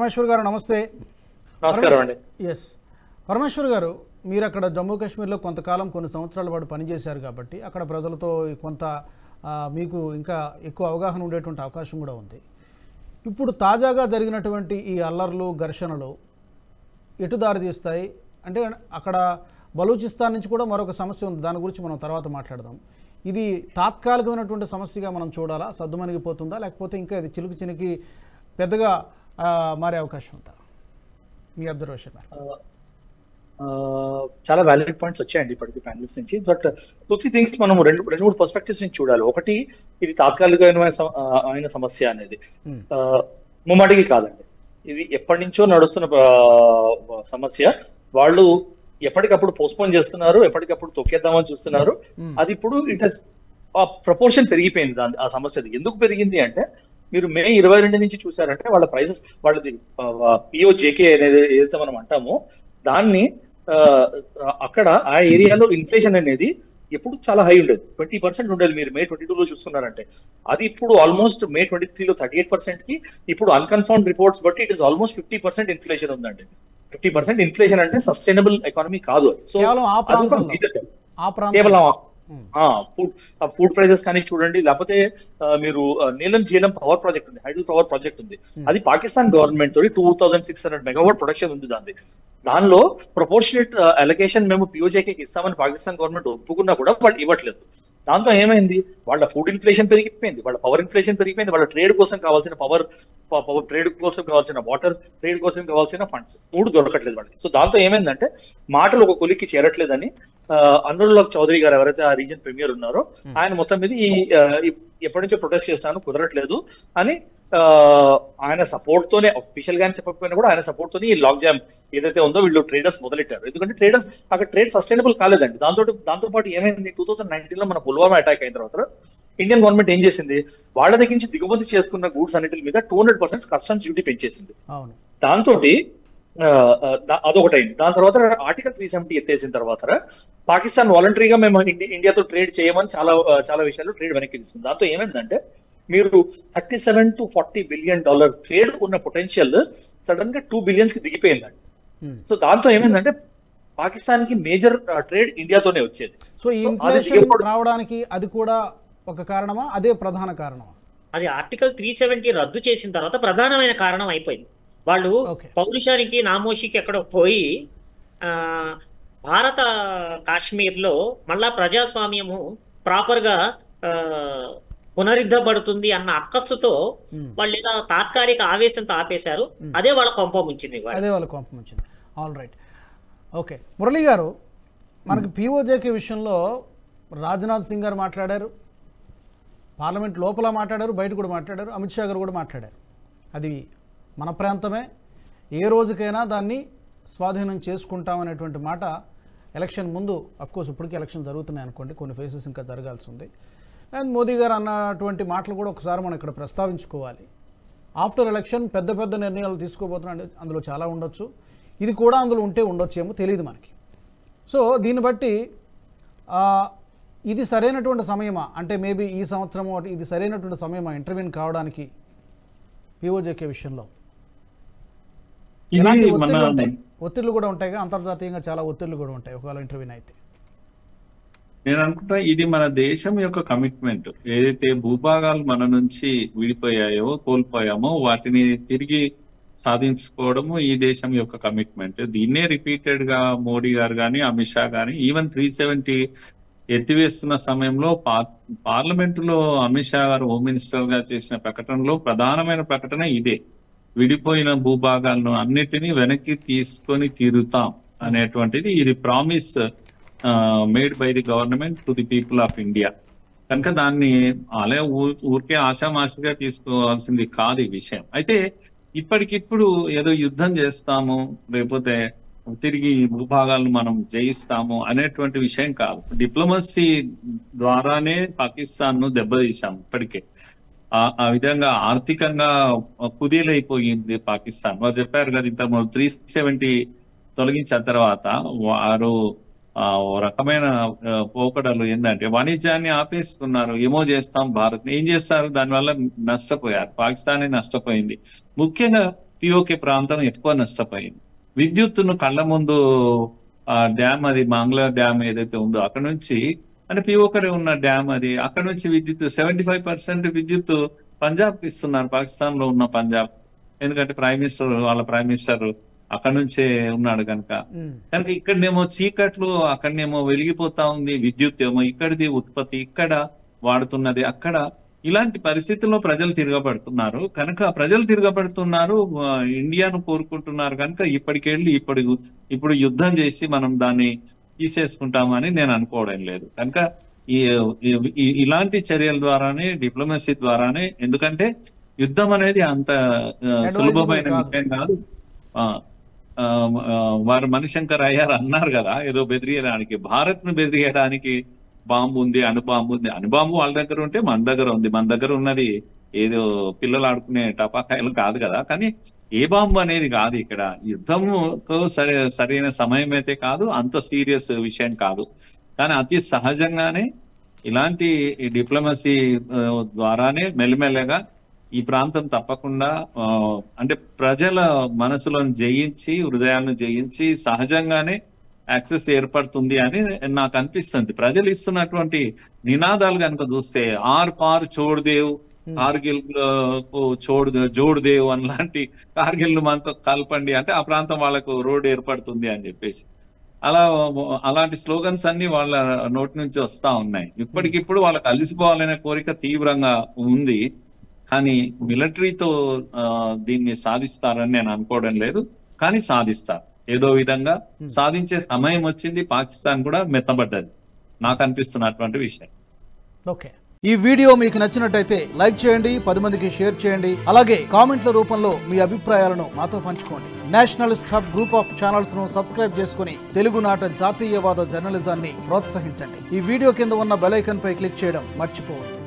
పరమేశ్వర్ గారు నమస్తే. నమస్కారం అండి. ఎస్ పరమేశ్వర్ గారు, మీరు అక్కడ జమ్మూ కాశ్మీర్లో కొంతకాలం కొన్ని సంవత్సరాల పాటు పనిచేశారు కాబట్టి అక్కడ ప్రజలతో కొంత మీకు ఇంకా ఎక్కువ అవగాహన ఉండేటువంటి అవకాశం కూడా ఉంది. ఇప్పుడు తాజాగా జరిగినటువంటి ఈ అల్లర్లు ఘర్షణలు ఎటు దారి తీస్తాయి అంటే అక్కడ బలూచిస్తాన్ నుంచి కూడా మరొక సమస్య ఉంది, దాని గురించి మనం తర్వాత మాట్లాడదాం. ఇది తాత్కాలికమైనటువంటి సమస్యగా మనం చూడాలా, సద్దుమణిగిపోతుందా, లేకపోతే ఇంకా ఇది చిలుకు చినికి పెద్దగా మారే అవకాశం ఉందా? మీ అబ్జర్వేషన్. చాలా వ్యాలిడ్ పాయింట్స్ వచ్చాయండి ఇప్పటికి ప్యానలిస్ట్ నుంచి. బట్ 2-3 థింగ్స్ మనం రెండు మూడు పర్స్పెక్టివ్స్ నుంచి చూడాలి. ఒకటి, ఇది తాత్కాలికమైన సమస్య అనేది ముమ్మాటికి కాదండి, ఇది ఎప్పటి నుంచో నడుస్తున్న సమస్య. వాళ్ళు ఎప్పటికప్పుడు పోస్ట్పోన్ చేస్తున్నారు, ఎప్పటికప్పుడు తొక్కేద్దామని చూస్తున్నారు. అది ఇప్పుడు ఆ ప్రపోర్షన్ పెరిగిపోయింది. ఆ సమస్యది ఎందుకు పెరిగింది అంటే, మీరు మే 22 నుంచి చూసారంటే వాళ్ళ ప్రైసెస్, వాళ్ళది పిఓజేకే అనేది ఏదైతే మనం అంటామో దాన్ని అక్కడ ఆ ఏరియాలో ఇన్ఫ్లేషన్ అనేది ఎప్పుడు చాలా హై ఉండేది, 20% ఉండేది. మీరు మే 22లో చూస్తున్నారంటే అది ఇప్పుడు ఆల్మోస్ట్ మే 23లో 38% కి, ఇప్పుడు అన్కన్ఫర్మ్డ్ రిపోర్ట్స్ బట్టి ఇట్ ఇస్ ఆల్మోస్ట్ 50% ఇన్ఫ్లేషన్ ఉందండి. 50% ఇన్ఫ్లేషన్ అంటే సస్టైనబుల్ ఎకానమీ కాదు. సో కేవలం ఫుడ్ ప్రైజెస్ కానీ చూడండి, లేకపోతే మీరు నీలం జీలం పవర్ ప్రాజెక్ట్ ఉంది, హైడ్రో పవర్ ప్రాజెక్ట్ ఉంది, అది పాకిస్తాన్ గవర్నమెంట్ తోటి 2600 మెగావాట్ ప్రొడక్షన్ ఉంది. దానిలో ప్రపోర్షనేట్ అలొకేషన్ మేము పిఓజేకి ఇస్తామని పాకిస్తాన్ గవర్నమెంట్ ఒప్పుకున్నా కూడా వాళ్ళు ఇవ్వట్లేదు. దాంతో ఏమైంది, వాళ్ళ ఫుడ్ ఇన్ఫ్లేషన్ పెరిగిపోయింది, వాళ్ళ పవర్ ఇన్ఫ్లేషన్ పెరిగిపోయింది, వాళ్ళ ట్రేడ్ కోసం కావాల్సిన పవర్ ట్రేడ్ కోసం కావాల్సిన వాటర్, ట్రేడ్ కోసం కావాల్సిన ఫండ్స్ 3 దొరకట్లేదు వాళ్ళకి. సో దాంతో ఏమైందంటే మాటలు ఒక కొలిక్కి చేరట్లేదని అనురాగ్ చౌదరి గారు ఎవరైతే ఆ రీజన్ ప్రీమియర్ ఉన్నారో ఆయన మొత్తం మీద ఎప్పటి నుంచో ప్రొటెస్ట్ చేస్తాను, కుదరట్లేదు అని ఆయన సపోర్ట్ తోనే, అఫీషియల్ గా చెప్పకపోయినా కూడా ఆయన సపోర్ట్ తోనే ఈ లాక్ జామ్ ఏదైతే ఉందో వీళ్ళు ట్రేడర్స్ మొదలెట్టారు. ఎందుకంటే ట్రేడర్స్ అక్కడ ట్రేడ్ సస్టైనబుల్ కాలేదండి. దాంతో పాటు ఏమైంది, 2019లో మన పుల్వామా అటాక్ అయిన తర్వాత ఇండియన్ గవర్నమెంట్ ఏం చేసింది, వాళ్ళ దగ్గర నుంచి దిగుమతి చేసుకున్న గూడ్స్ అన్నిటి మీద 200% కస్టమ్స్ డ్యూటీ పెంచేసింది. దాంతో అదొకటైంది. దాని తర్వాత ఆర్టికల్ 370 ఎత్తేసిన తర్వాత పాకిస్తాన్ వాలంటరీగా మేము ఇండియాతో ట్రేడ్ చేయమని చాలా విషయాల్లో ట్రేడ్ వెనక్కి తీసుకుంది. దాంతో ఏమైందంటే మీరు $37 to $40 బిలియన్ ట్రేడ్ ఉన్న పొటెన్షియల్ సడన్ గా 2 బిలియన్స్ కి దిగిపోయిందండి. సో దాంతో ఏమైందంటే పాకిస్తాన్ కి మేజర్ ట్రేడ్ ఇండియాతోనే వచ్చేది. సో ఈ ఇన్ఫ్లేషన్ రావడానికి అది కూడా ఒక కారణమా, అదే ప్రధాన కారణమా? అది ఆర్టికల్ 370 రద్దు చేసిన తర్వాత ప్రధానమైన కారణం అయిపోయింది. వాళ్ళు పౌరుషానికి నామోషికి ఎక్కడో పోయి భారత కాశ్మీర్లో మళ్ళా ప్రజాస్వామ్యము ప్రాపర్గా పునరుద్ధపడుతుంది అన్న అక్కస్సుతో వాళ్ళు ఏదో తాత్కాలిక ఆవేశంతో ఆపేశారు. అదే వాళ్ళ కొంప ముంచింది. All right, okay. మురళి గారు, మనకి పిఓజేకే విషయంలో రాజ్నాథ్ సింగ్ గారు మాట్లాడారు, పార్లమెంట్ లోపల మాట్లాడారు, బయట కూడా మాట్లాడారు, అమిత్ షా గారు కూడా మాట్లాడారు. అది మన ప్రాంతమే, ఏ రోజుకైనా దాన్ని స్వాధీనం చేసుకుంటామనేటువంటి మాట ఎలక్షన్ ముందు, అఫ్కోర్స్ ఇప్పటికీ ఎలక్షన్ జరుగుతున్నాయి అనుకోండి, కొన్ని ఫేసెస్ ఇంకా జరగాల్సి ఉంది. అండ్ మోదీ గారు అన్నటువంటి మాటలు కూడా ఒకసారి మనం ఇక్కడ ప్రస్తావించుకోవాలి. ఆఫ్టర్ ఎలక్షన్ పెద్ద పెద్ద నిర్ణయాలు తీసుకోబోతున్నాం, అందులో చాలా ఉండొచ్చు, ఇది కూడా అందులో ఉంటే ఉండొచ్చేమో తెలియదు మనకి. సో దీన్ని బట్టి ఇది సరైనటువంటి సమయమా అంటే, మేబీ ఈ సంవత్సరం ఇది సరైనటువంటి సమయమా ఇంటర్వ్యూన్ కావడానికి పిఓజేకే విషయంలో? ఒత్తిళ్లు కూడా ఉంటాయిగా, అంతర్జాతీయంగా చాలా ఒత్తిళ్లు కూడా ఉంటాయి ఒకవేళ ఇంటర్వ్యూన్ అయితే. నేను అనుకుంటా ఇది మన దేశం యొక్క కమిట్మెంట్. ఏదైతే భూభాగాలు మన నుంచి విడిపోయాయో, కోల్పోయామో వాటిని తిరిగి సాధించుకోవడము ఈ దేశం యొక్క కమిట్మెంట్. దీన్నే రిపీటెడ్ గా మోడీ గారు కానీ, అమిత్ షా కానీ, ఈవెన్ 370 ఎత్తివేస్తున్న సమయంలో పార్లమెంటులో అమిత్ షా గారు హోమ్ మినిస్టర్ గా చేసిన ప్రకటనలో ప్రధానమైన ప్రకటన ఇదే, విడిపోయిన భూభాగాలను అన్నిటినీ వెనక్కి తీసుకొని తీరుతాం అనేటువంటిది. ఇది promise made by the government to the people of India. కనుక దాన్ని అలా ఊరికే ఆషామాషిగా తీసుకోవాల్సింది కాదు ఈ విషయం. అయితే ఇప్పటికిప్పుడు ఏదో యుద్ధం చేస్తాము, లేకపోతే తిరిగి భూభాగాలను మనం జయిస్తాము అనేటువంటి విషయం కాదు. డిప్లొమసీ ద్వారానే పాకిస్తాన్ ను దెబ్బతీశాము ఇప్పటికే. ఆ విధంగా ఆర్థికంగా కుదేలైపోయింది పాకిస్తాన్. వారు చెప్పారు కదా ఇంత 370 తొలగించిన తర్వాత వారు రకమైన పోకడలు ఏంటంటే వాణిజ్యాన్ని ఆపేసుకున్నారు. ఏమో చేస్తాం భారత్ ఏం చేస్తారు, దానివల్ల నష్టపోయారు, పాకిస్తానే నష్టపోయింది. ముఖ్యంగా పిఓకే ప్రాంతం ఎక్కువ నష్టపోయింది. విద్యుత్తును కళ్ళ ముందు డ్యామ్, అది మాంగ్లా డ్యామ్ ఏదైతే ఉందో అక్కడ నుంచి, అంటే పిఓకే ఉన్న డ్యామ్ అది, అక్కడ నుంచి విద్యుత్ 75% విద్యుత్ పంజాబ్ ఇస్తున్నారు, పాకిస్తాన్ లో ఉన్న పంజాబ్. ఎందుకంటే వాళ్ళ ప్రైమ్ మినిస్టర్ అక్కడ నుంచే ఉన్నాడు కనుక ఇక్కడనేమో చీకట్లు, అక్కడనేమో వెలిగిపోతా ఉంది విద్యుత్, ఏమో ఇక్కడిది ఉత్పత్తి ఇక్కడ వాడుతున్నది అక్కడ. ఇలాంటి పరిస్థితుల్లో ప్రజలు తిరగబడుతున్నారు కనుక, ఇండియాను కోరుకుంటున్నారు కనుక ఇప్పటికెళ్ళి ఇప్పుడు యుద్ధం చేసి మనం దాన్ని తీసేసుకుంటామని నేను అనుకోవడం లేదు. కనుక ఇలాంటి చర్యల ద్వారానే, డిప్లొమసీ ద్వారానే, ఎందుకంటే యుద్ధం అనేది అంత సులభమైన విషయం కాదు. వారు మణిశంకర్ అయ్యారు అన్నారు కదా, ఏదో బెదిరియడానికి, భారత్ ను బెదిరియడానికి బాంబు ఉంది, అణుబాంబు ఉంది. అణుబాంబు వాళ్ళ దగ్గర ఉంటే మన దగ్గర ఉంది. మన దగ్గర ఉన్నది ఏదో పిల్లలు ఆడుకునే టపాకాయలు కాదు కదా. కానీ ఏ బాంబు అనేది కాదు ఇక్కడ. యుద్ధంకు సరైన సమయం అయితే కాదు, అంత సీరియస్ విషయం కాదు. కానీ అతి సహజంగానే ఇలాంటి డిప్లొమసీ ద్వారానే మెల్లమెల్లగా ఈ ప్రాంతం తప్పకుండా, అంటే ప్రజల మనసులను జయించి, హృదయాలను జయించి సహజంగానే యాక్సెస్ ఏర్పడుతుంది అని నాకు అనిపిస్తుంది. ప్రజలు ఇస్తున్నటువంటి నినాదాలు కనుక చూస్తే, ఆర్ పార్ చోడ్దేవ్, కార్గిల్ జోడ్దేవ్ అలాంటి, కార్గిల్ ను మనతో కలపండి అంటే ఆ ప్రాంతం వాళ్ళకు రోడ్ ఏర్పడుతుంది అని చెప్పేసి, అలాంటి స్లోగన్స్ అన్ని వాళ్ళ నోటి నుంచి వస్తా ఉన్నాయి. ఇప్పటికిప్పుడు వాళ్ళకి అలిసిపోవాలనే కోరిక తీవ్రంగా ఉంది. కానీ మిలిటరీతో దీన్ని సాధిస్తారని నేను అనుకోవడం లేదు. కానీ సాధిస్తారు, ఏదో విధంగా సాధించే సమయం వచ్చింది. పాకిస్తాన్ కూడా మెత్తబడ్డది, నాకు అనిపిస్తున్నటువంటి విషయం. ఓకే, ఈ వీడియో మీకు నచ్చినట్టయితే లైక్ చేయండి, 10 మందికి షేర్ చేయండి. అలాగే కామెంట్ల రూపంలో మీ అభిప్రాయాలను మాతో పంచుకోండి. Nationalist hub group of channels ను సబ్స్క్రైబ్ చేసుకుని తెలుగునాట జాతీయవాద జర్నలిజాన్ని ప్రోత్సహించండి. ఈ వీడియో కింద ఉన్న బెల్ ఐకాన్ పై క్లిక్ చేయడం మర్చిపోవద్దు.